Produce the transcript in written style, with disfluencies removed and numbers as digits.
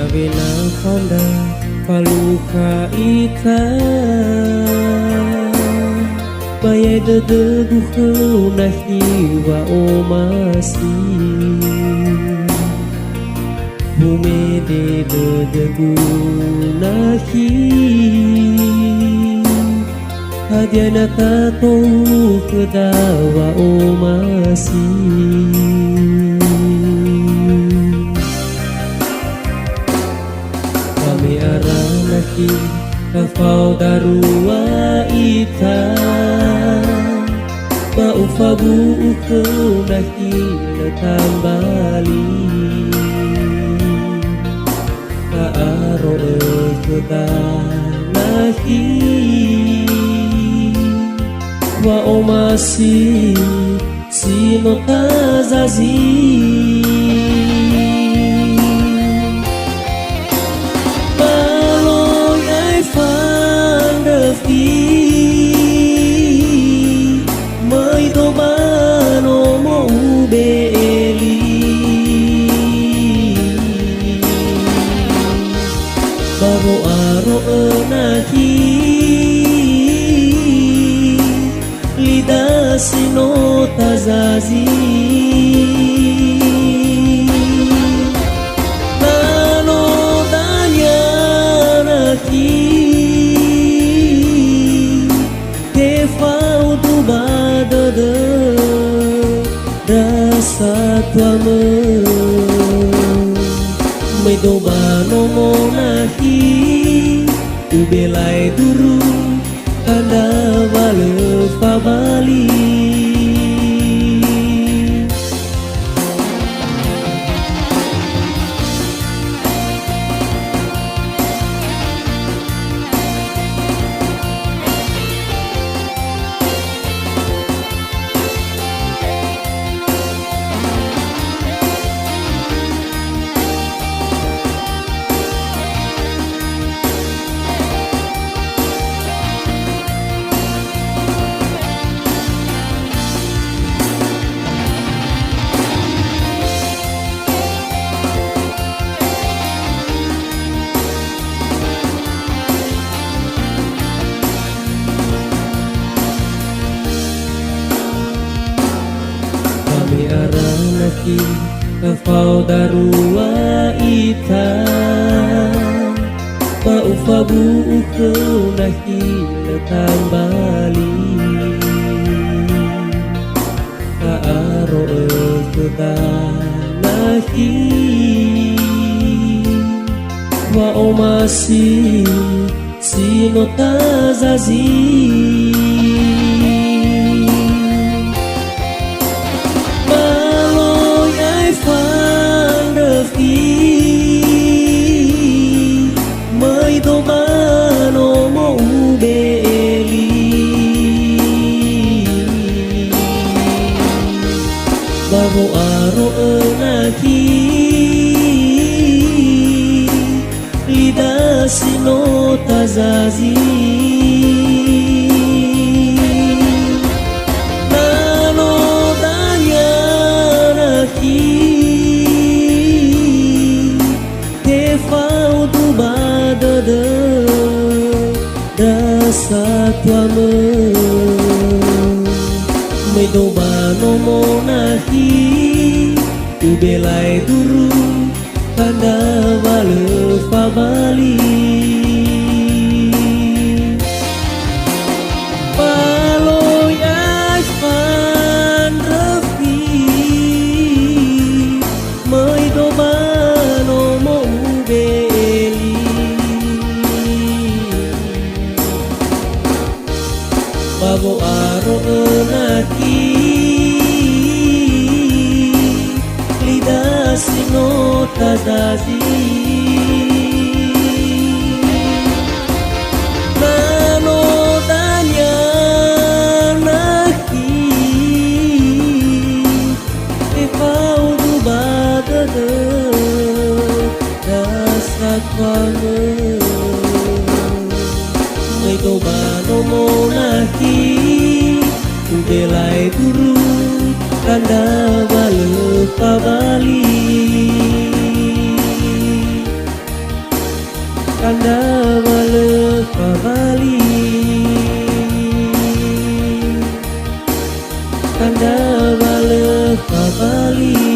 Avena fanda paluka ita Bayai dedebu kau nahi wa omasi Bume de dedebu nahi Hadiana tatou kedawa omasi Kami aranaki kafau darua ita Baufabu ukau nahi letambali Kaaro ekota nahi Wa omasi sino tazazi Baloyai fandefi Maidobano mo ubeli Baro aro enahi Sino tazazi Nano danyanaki Tefau du badada Rasa tuame Medobano monahi Ubelai duru Kanda wale fabali Aranaki kafau darua ita Baufabu ukau nahi letambali Kaaro ekota nahi Wa omasi sino tazazi Maidobano mo ubeli Babo aro enahi Lida sino tazazi Nano danyanaki Tefau du badada Rasa tuame Medobano monahi Ubelai duru Kanda wale fabali Baloyai fandefi Maidobano mo ubeli Babo aro enaki Lidah sino tazazi Nano danyanaki Tefau du badada Rasa tuame Maidobano monahi Ubelai duru Kanda wale fabali Kanda balik babali